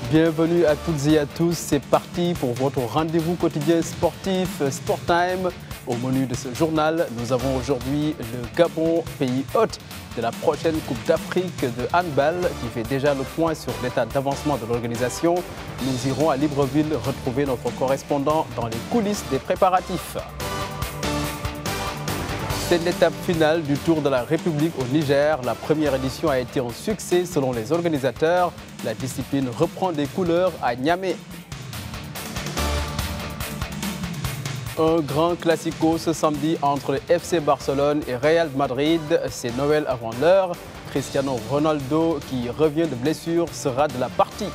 Bienvenue à toutes et à tous, c'est parti pour votre rendez-vous quotidien sportif Sport Time. Au menu de ce journal, nous avons aujourd'hui le Gabon, pays hôte de la prochaine Coupe d'Afrique de handball qui fait déjà le point sur l'état d'avancement de l'organisation. Nous irons à Libreville retrouver notre correspondant dans les coulisses des préparatifs. C'est l'étape finale du Tour de la République au Niger. La première édition a été un succès selon les organisateurs. La discipline reprend des couleurs à Niamey. Un grand classico ce samedi entre le FC Barcelone et Real Madrid. C'est Noël avant l'heure. Cristiano Ronaldo, qui revient de blessure, sera de la partie.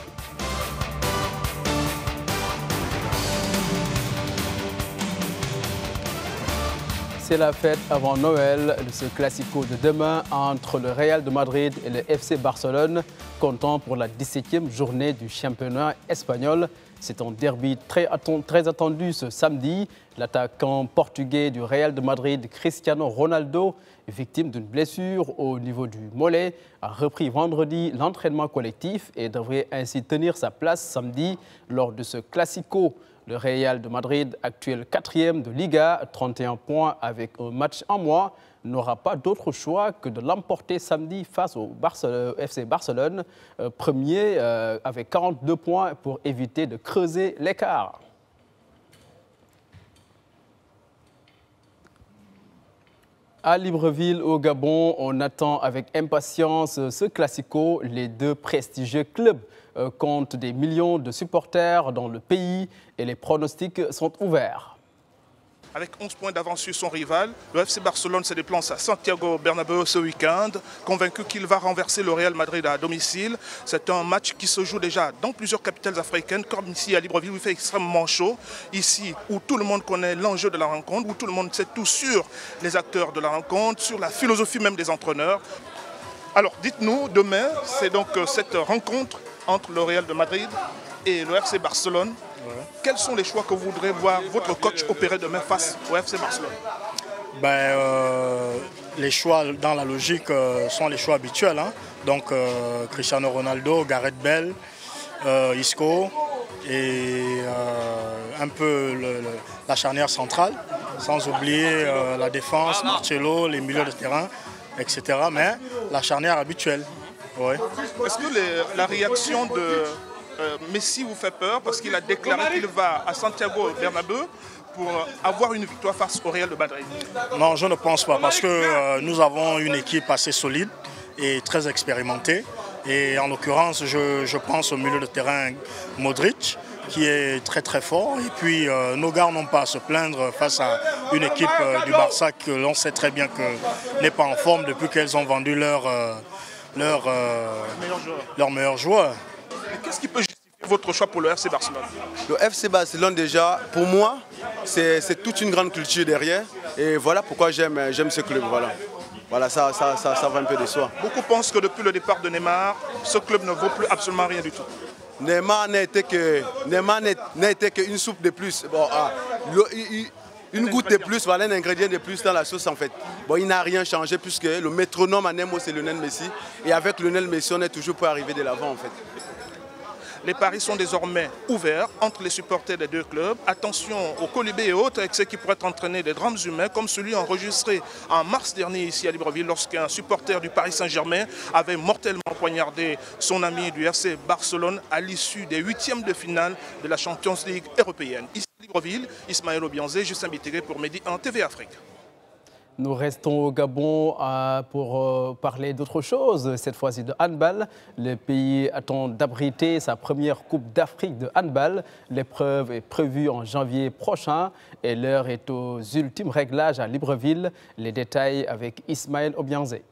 C'est la fête avant Noël de ce classico de demain entre le Real de Madrid et le FC Barcelone, comptant pour la 17e journée du championnat espagnol. C'est un derby très attendu ce samedi. L'attaquant portugais du Real de Madrid, Cristiano Ronaldo, victime d'une blessure au niveau du mollet, a repris vendredi l'entraînement collectif et devrait ainsi tenir sa place samedi lors de ce classico. Le Real de Madrid, actuel 4e de Liga, 31 points avec un match en moins, n'aura pas d'autre choix que de l'emporter samedi face au FC Barcelone, premier avec 42 points pour éviter de creuser l'écart. À Libreville, au Gabon, on attend avec impatience ce classico. Les deux prestigieux clubs comptent des millions de supporters dans le pays et les pronostics sont ouverts. Avec 11 points d'avance sur son rival, le FC Barcelone se déplace à Santiago Bernabéu ce week-end, convaincu qu'il va renverser le Real Madrid à domicile. C'est un match qui se joue déjà dans plusieurs capitales africaines, comme ici à Libreville où il fait extrêmement chaud. Ici où tout le monde connaît l'enjeu de la rencontre, où tout le monde sait tout sur les acteurs de la rencontre, sur la philosophie même des entraîneurs. Alors dites-nous, demain, c'est donc cette rencontre entre le Real de Madrid et le FC Barcelone. Quels sont les choix que vous voudrez voir votre coach opérer demain face au FC Barcelone? Les choix dans la logique sont les choix habituels. Hein. Donc Cristiano Ronaldo, Gareth Bale, Isco et un peu la charnière centrale, sans oublier la défense, Marcelo, les milieux de terrain, etc. Mais la charnière habituelle. Ouais. Est-ce que la réaction de Messi vous fait peur parce qu'il a déclaré qu'il va à Santiago Bernabéu pour avoir une victoire face au Real de Madrid? Non, je ne pense pas parce que nous avons une équipe assez solide et très expérimentée. Et en l'occurrence, je pense au milieu de terrain Modric qui est très très fort. Et puis nos gars n'ont pas à se plaindre face à une équipe du Barça que l'on sait très bien que n'est pas en forme depuis qu'elles ont vendu leur meilleur joueur. Qu'est-ce qui peut justifier votre choix pour le FC Barcelone? Le FC Barcelone, déjà, pour moi, c'est toute une grande culture derrière. Et voilà pourquoi j'aime ce club. Voilà, ça va un peu de soi. Beaucoup pensent que depuis le départ de Neymar, ce club ne vaut plus absolument rien du tout. Neymar n'a été qu'une soupe de plus. Bon, une goutte de plus, voilà, un ingrédient de plus dans la sauce en fait. Bon, il n'a rien changé puisque le métronome à Nemo, c'est Lionel Messi. Et avec Lionel Messi, on est toujours pour arriver de l'avant en fait. Les paris sont désormais ouverts entre les supporters des deux clubs. Attention aux colibés et autres avec ceux qui pourraient entraîner des drames humains comme celui enregistré en mars dernier ici à Libreville lorsqu'un supporter du Paris Saint-Germain avait mortellement poignardé son ami du FC Barcelone à l'issue des huitièmes de finale de la Champions League européenne. Ici à Libreville, Ismaël Obianzé, Justin Bitégué pour Medi 1 TV Afrique. Nous restons au Gabon pour parler d'autre chose, cette fois-ci de handball. Le pays attend d'abriter sa première Coupe d'Afrique de handball. L'épreuve est prévue en janvier prochain et l'heure est aux ultimes réglages à Libreville. Les détails avec Ismaël Obianzé.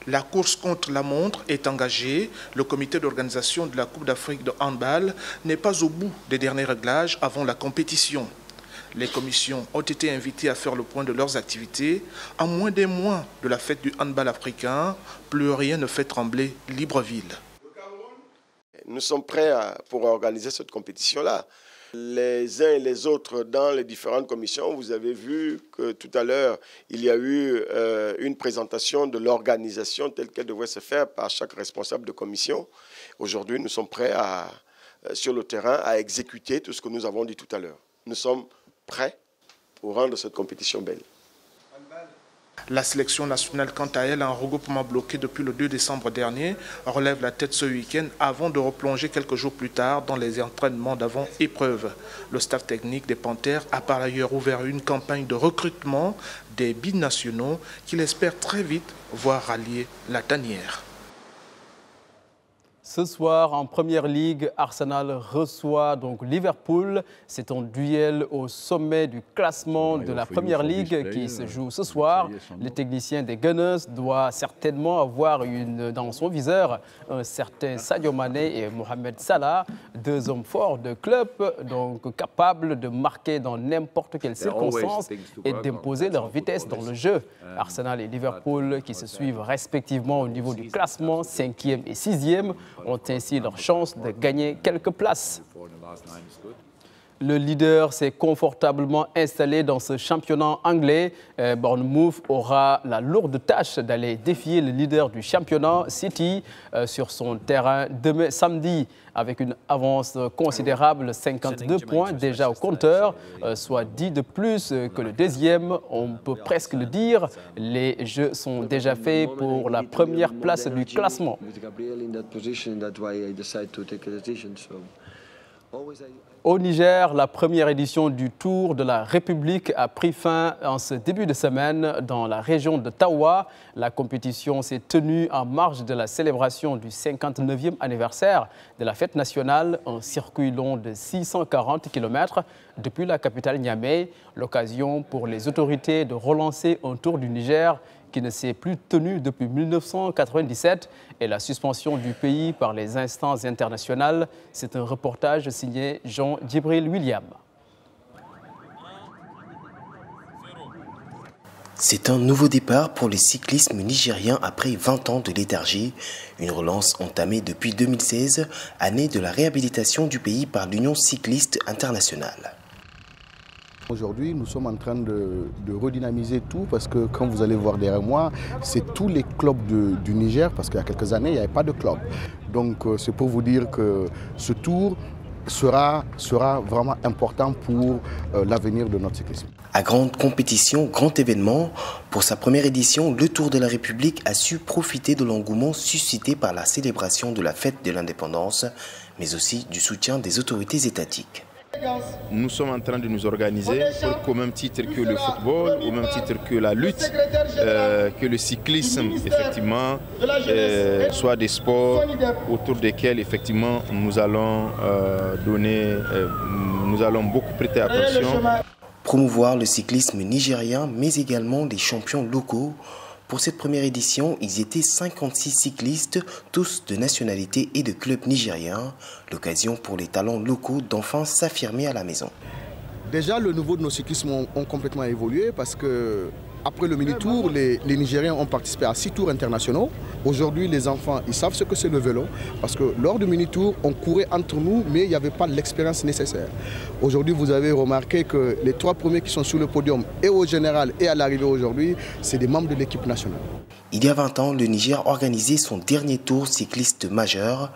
La course contre la montre est engagée. Le comité d'organisation de la Coupe d'Afrique de handball n'est pas au bout des derniers réglages avant la compétition. Les commissions ont été invitées à faire le point de leurs activités. À moins d'un mois de la fête du handball africain, plus rien ne fait trembler Libreville. Nous sommes prêts pour organiser cette compétition-là. Les uns et les autres dans les différentes commissions, vous avez vu que tout à l'heure, il y a eu une présentation de l'organisation telle qu'elle devrait se faire par chaque responsable de commission. Aujourd'hui, nous sommes prêts sur le terrain à exécuter tout ce que nous avons dit tout à l'heure. Nous sommes prêts pour rendre cette compétition belle. La sélection nationale, quant à elle, a un regroupement bloqué depuis le 2 décembre dernier, relève la tête ce week-end avant de replonger quelques jours plus tard dans les entraînements d'avant-épreuve. Le staff technique des Panthères a par ailleurs ouvert une campagne de recrutement des binationaux qu'il espère très vite voir rallier la tanière. Ce soir, en Première Ligue, Arsenal reçoit donc Liverpool. C'est un duel au sommet du classement de la Première Ligue qui se joue ce soir. Le technicien des Gunners doit certainement avoir dans son viseur un certain Sadio Mané et Mohamed Salah, deux hommes forts de club, donc capables de marquer dans n'importe quelle circonstance et d'imposer leur vitesse dans le jeu. Arsenal et Liverpool, qui se suivent respectivement au niveau du classement, 5e et 6e, ont ainsi leur chance de gagner quelques places. Le leader s'est confortablement installé dans ce championnat anglais. Bournemouth aura la lourde tâche d'aller défier le leader du championnat, City, sur son terrain demain samedi, avec une avance considérable, 52 points déjà au compteur, soit 10 de plus que le deuxième. On peut presque le dire, les jeux sont déjà faits pour la première place du classement. Au Niger, la première édition du Tour de la République a pris fin en ce début de semaine dans la région de Tawa. La compétition s'est tenue en marge de la célébration du 59e anniversaire de la fête nationale, un circuit long de 640 km depuis la capitale Niamey. L'occasion pour les autorités de relancer un Tour du Niger qui ne s'est plus tenu depuis 1997 et la suspension du pays par les instances internationales. C'est un reportage signé Jean-Djibril William. C'est un nouveau départ pour le cyclisme nigérien après 20 ans de léthargie. Une relance entamée depuis 2016, année de la réhabilitation du pays par l'Union cycliste internationale. Aujourd'hui, nous sommes en train de redynamiser tout parce que quand vous allez voir derrière moi, c'est tous les clubs du Niger parce qu'il y a quelques années, il n'y avait pas de club. Donc c'est pour vous dire que ce tour sera vraiment important pour l'avenir de notre cyclisme. À grande compétition, grand événement, pour sa première édition, le Tour de la République a su profiter de l'engouement suscité par la célébration de la fête de l'indépendance, mais aussi du soutien des autorités étatiques. Nous sommes en train de nous organiser pour qu'au même titre que le football, au même titre que la lutte, que le cyclisme, effectivement, soit des sports autour desquels, effectivement, nous allons beaucoup prêter attention. Promouvoir le cyclisme nigérien, mais également les champions locaux. Pour cette première édition, ils étaient 56 cyclistes, tous de nationalité et de clubs nigériens. L'occasion pour les talents locaux d'enfin s'affirmer à la maison. Déjà, le niveau de nos cyclismes ont complètement évolué parce que après le mini-tour, les Nigériens ont participé à 6 tours internationaux. Aujourd'hui, les enfants, ils savent ce que c'est le vélo parce que lors du mini-tour, on courait entre nous, mais il n'y avait pas l'expérience nécessaire. Aujourd'hui, vous avez remarqué que les 3 premiers qui sont sur le podium, et au général et à l'arrivée aujourd'hui, c'est des membres de l'équipe nationale. Il y a 20 ans, le Niger organisait son dernier tour cycliste majeur.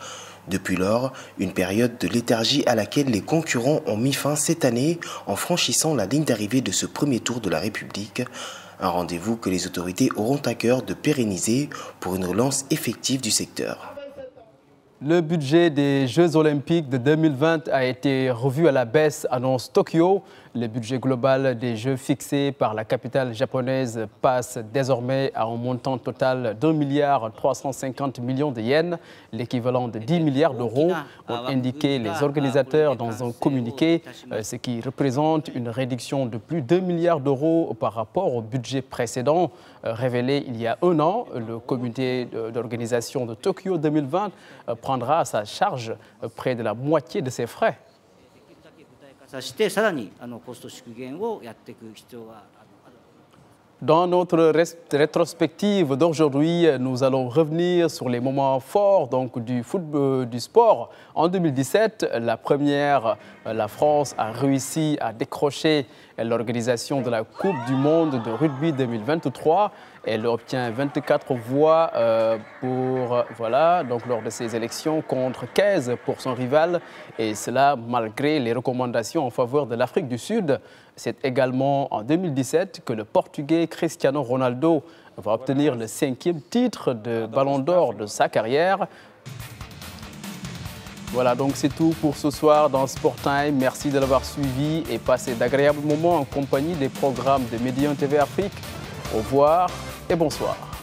Depuis lors, une période de léthargie à laquelle les concurrents ont mis fin cette année en franchissant la ligne d'arrivée de ce premier tour de la République. Un rendez-vous que les autorités auront à cœur de pérenniser pour une relance effective du secteur. Le budget des Jeux Olympiques de 2020 a été revu à la baisse, annonce Tokyo. Le budget global des Jeux fixé par la capitale japonaise passe désormais à un montant total d'1,350 milliard de yens, l'équivalent de 10 milliards d'euros, ont indiqué les organisateurs dans un communiqué, ce qui représente une réduction de plus de 2 milliards d'euros par rapport au budget précédent. Révélé il y a un an, le comité d'organisation de Tokyo 2020 prendra à sa charge près de la moitié de ses frais. Dans notre rétrospective d'aujourd'hui, nous allons revenir sur les moments forts du football, du sport. En 2017, la France a réussi à décrocher l'organisation de la Coupe du monde de rugby 2023. Elle obtient 24 voix lors de ces élections contre 15 pour son rival. Et cela malgré les recommandations en faveur de l'Afrique du Sud. C'est également en 2017 que le Portugais Cristiano Ronaldo va obtenir le 5e titre de Ballon d'Or de sa carrière. Voilà, donc c'est tout pour ce soir dans Sport Time. Merci de l'avoir suivi et passé d'agréables moments en compagnie des programmes de Médian TV Afrique. Au revoir et bonsoir.